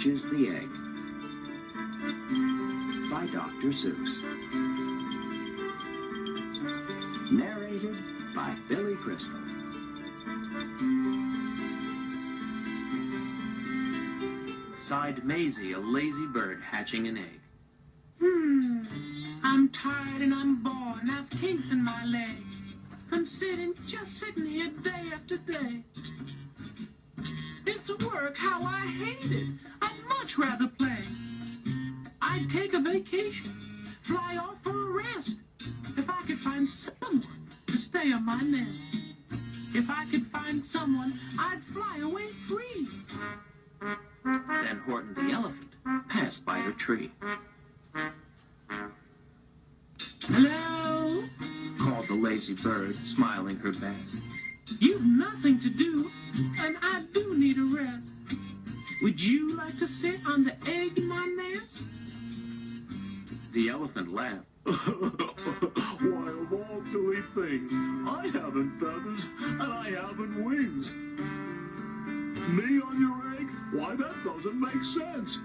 Hatches the Egg by Dr. Seuss. Narrated by Billy Crystal. Sighed Maisie, a lazy bird hatching an egg. I'm tired and I'm bored and I've kinks in my legs. I'm just sitting here day after day. It's work, how I hate it. I'd much rather play. I'd take a vacation, fly off for a rest. If I could find someone to stay on my nest. If I could find someone, I'd fly away free. Then Horton the elephant passed by her tree. Hello? Called the lazy bird, smiling her best. You've nothing to do, and I do need a rest. Would you like to sit on the egg in my nest? The elephant laughed. Why, of all silly things, I haven't feathers and I haven't wings. Me on your egg? Why, that doesn't make sense.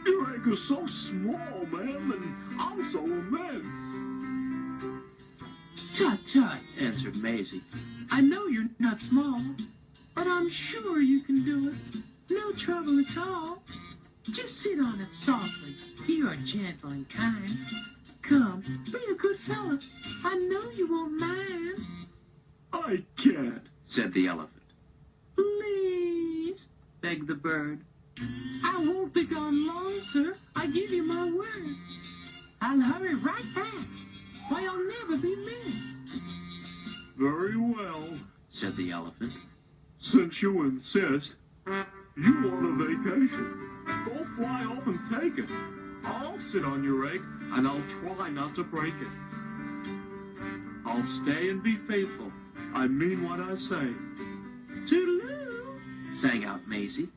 Your egg is so small, ma'am, and I'm so immense. Tut, tut, Answered Maisie. I know you're not small, but I'm sure you can do it. No trouble at all. Just sit on it softly. You're gentle and kind. Come, be a good fella. I know you won't mind. I can't, Said the elephant. Please. Begged the bird. I won't be gone long, sir. I give you my word. I'll hurry right back. Why, I'll never be missed. Very well, Said the elephant. since you insist. You want a vacation? Go fly off and take it. I'll sit on your egg, and I'll try not to break it. I'll stay and be faithful. I mean what I say. Toodaloo. Sang out Maisie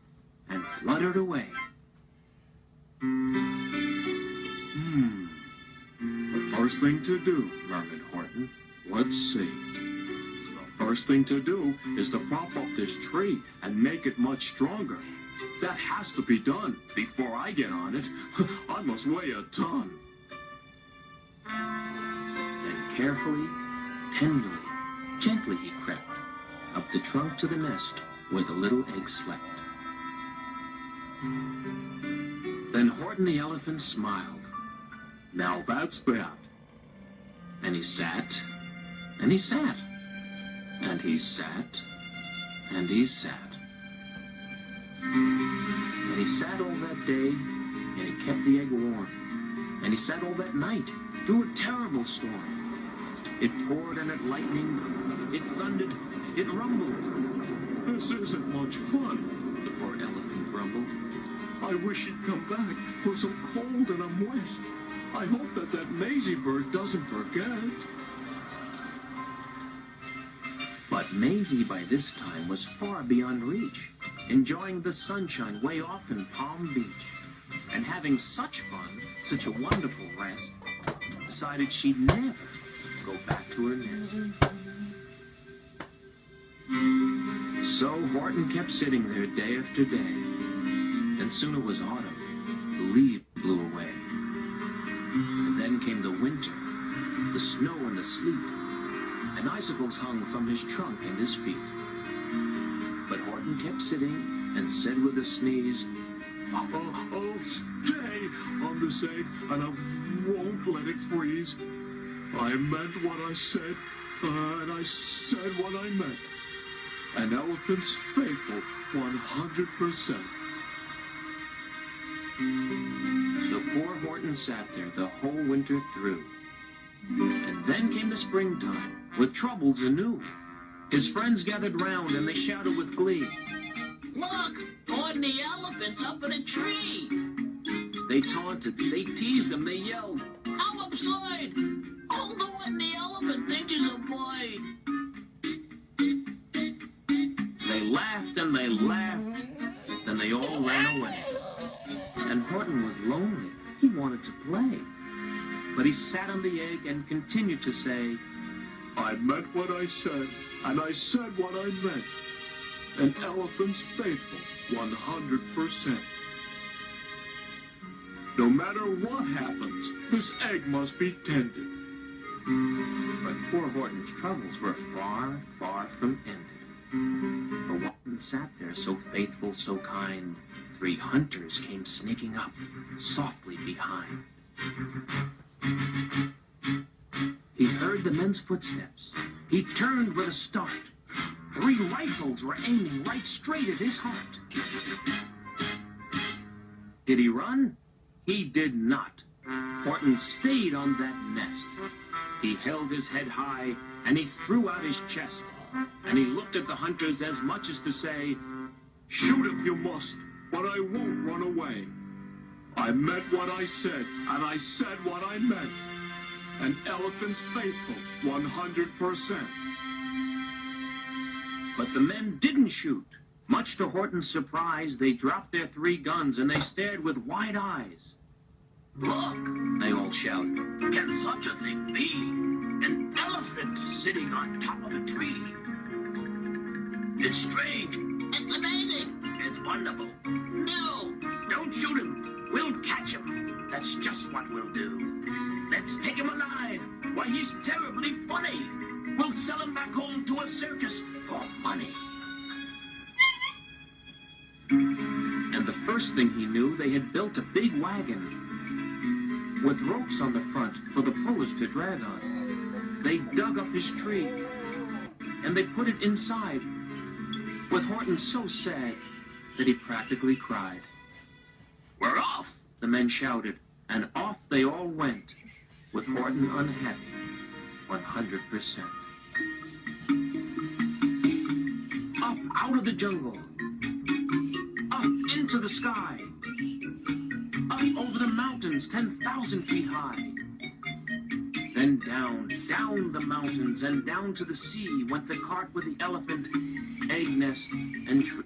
and fluttered away. The first thing to do, murmured Horton. Let's see. The first thing to do is to prop up this tree and make it much stronger. That has to be done before I get on it. I must weigh a ton. Then carefully, tenderly, gently he crept up the trunk to the nest where the little egg slept. Then Horton the elephant smiled. Now that's that. And he sat, and he sat, and he sat, and he sat. And he sat all that day, and he kept the egg warm. And he sat all that night through a terrible storm. It poured and it lightened, it thundered, it rumbled. This isn't much fun. The poor elephant grumbled. I wish he'd come back, for so cold and I'm wet. I hope that Maisie bird doesn't forget. But Maisie by this time was far beyond reach, enjoying the sunshine way off in Palm Beach, and having such fun, such a wonderful rest, decided she'd never go back to her nest. So Horton kept sitting there day after day, and soon it was autumn. The leaves blew away. And then came the winter, the snow and the sleet, and icicles hung from his trunk and his feet. But Horton kept sitting and said with a sneeze, I'll stay on this egg, and I won't let it freeze. I meant what I said, and I said what I meant. An elephant's faithful 100%. So poor Horton sat there the whole winter through. And then came the springtime, with troubles anew. His friends gathered round and they shouted with glee. Look, Horton the elephant's up in a tree. They taunted, they teased him, they yelled. I'm upside. Old Horton the elephant thinks he's a boy. They laughed and they laughed, then they all ran away. And Horton was lonely. He wanted to play. But he sat on the egg and continued to say, I meant what I said, and I said what I meant. An elephant's faithful 100%. No matter what happens, this egg must be tended. But poor Horton's troubles were far, far from ended. For while he sat there so faithful, so kind, 3 hunters came sneaking up, softly behind. He heard the men's footsteps. He turned with a start. 3 rifles were aiming right straight at his heart. Did he run? He did not. Horton stayed on that nest. He held his head high, and he threw out his chest. And he looked at the hunters as much as to say, Shoot if you must, but I won't run away. I meant what I said, and I said what I meant. An elephant's faithful, 100%. But the men didn't shoot. Much to Horton's surprise, they dropped their 3 guns and they stared with wide eyes. Look, They all shouted. can such a thing be? An elephant sitting on top of a tree. It's strange. It's amazing. It's wonderful. No, don't shoot him. We'll catch him. That's just what we'll do. Let's take him alive. Why, he's terribly funny. We'll sell him back home to a circus for money. And the first thing he knew, they had built a big wagon with ropes on the front for the pullers to drag on. They dug up his tree and they put it inside, with Horton so sad that he practically cried. We're off. The men shouted, and off they all went, with Horton unhappy, 100%. Up out of the jungle, up into the sky, up over the mountains 10,000 feet high. Then down, down the mountains and down to the sea went the cart with the elephant, egg nest, and tree.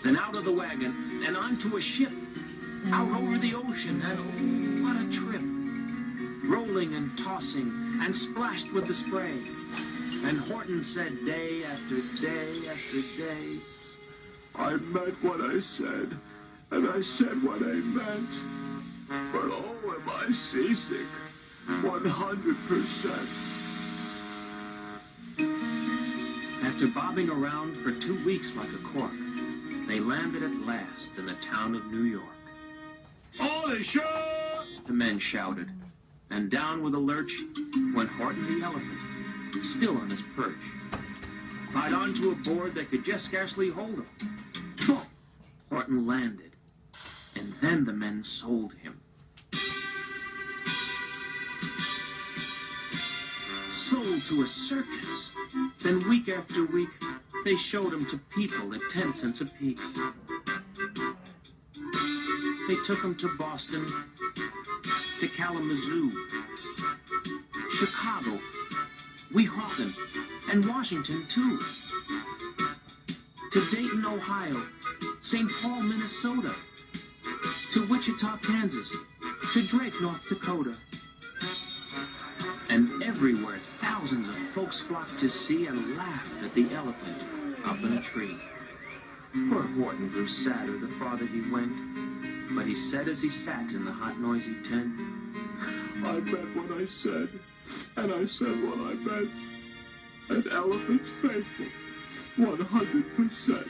Then out of the wagon and onto a ship, out over the ocean, and oh, what a trip. Rolling and tossing and splashed with the spray. And Horton said day after day after day, I meant what I said, and I said what I meant. But oh, am I seasick, 100%. After bobbing around for 2 weeks like a cork, they landed at last in the town of New York. All ashore! The men shouted, and down with a lurch went Horton the elephant, still on his perch. Caught onto a board that could just scarcely hold him. Boom! Horton landed, and then the men sold him. Sold to a circus. Then week after week, they showed him to people at 10 cents a piece. They took him to Boston, to Kalamazoo, Chicago, Weehawken, and Washington, too. To Dayton, Ohio, St. Paul, Minnesota, to Wichita, Kansas, to Drake, North Dakota. And everywhere, thousands of folks flocked to see and laughed at the elephant up in a tree. Poor Horton grew sadder the farther he went, but he said as he sat in the hot, noisy tent, I meant what I said, and I said what I meant. An elephant's faithful, 100%.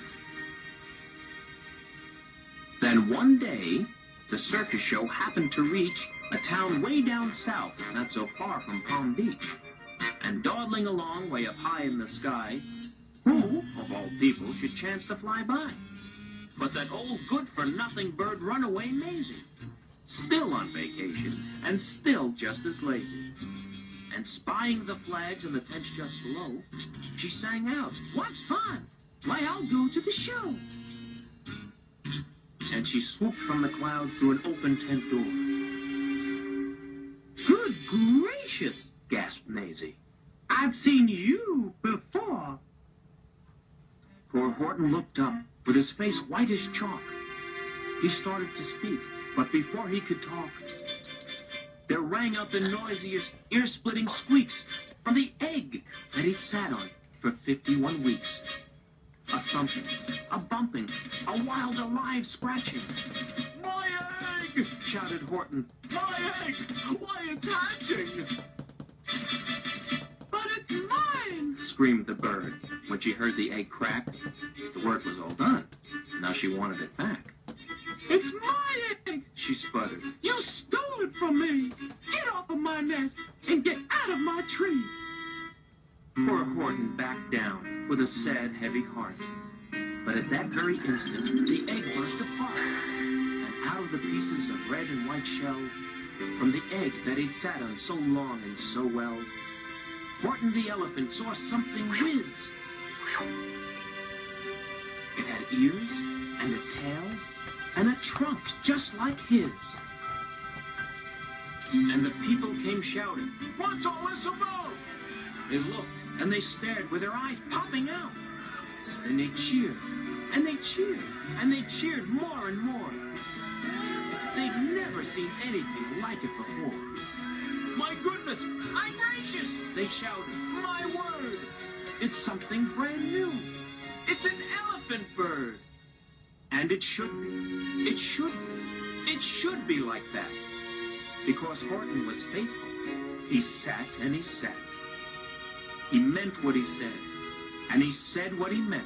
Then one day, the circus show happened to reach a town way down south, not so far from Palm Beach. And dawdling along way up high in the sky, who, of all people, should chance to fly by? But that old good-for-nothing bird runaway Maisie, still on vacation, and still just as lazy. And spying the flags in the tents just below, she sang out, "What fun! Why, I'll go to the show!" And she swooped from the clouds through an open tent door. "Good gracious!" gasped Maisie. "I've seen you before." Poor Horton looked up, with his face white as chalk. He started to speak, but before he could talk, there rang out the noisiest, ear-splitting squeaks from the egg that he'd sat on for 51 weeks. A thumping, a bumping, a wild, alive scratching. My egg! Shouted Horton. My egg! Why, it's hatching! But it's mine! Screamed the bird when she heard the egg crack. The work was all done. Now she wanted it back. It's my egg! She sputtered. You stole it from me! Get off of my nest and get out of my tree! Poor Horton backed down with a sad, heavy heart. But at that very instant, the egg burst apart. And out of the pieces of red and white shell, from the egg that he'd sat on so long and so well, Horton the elephant saw something whiz. It had ears and a tail and a trunk just like his. And the people came shouting, "What's all this about?" They looked and they stared with their eyes popping out. And they cheered, and they cheered, and they cheered more and more. They'd never seen anything like it before. "My goodness, my gracious!" they shouted. "My word! It's something brand new. It's an elephant bird. And it should be. It should be. It should be like that." Because Horton was faithful. He sat and he sat. He meant what he said. And he said what he meant.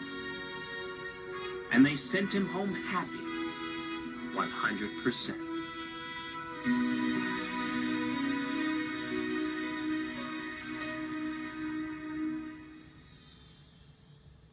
And they sent him home happy. 100%.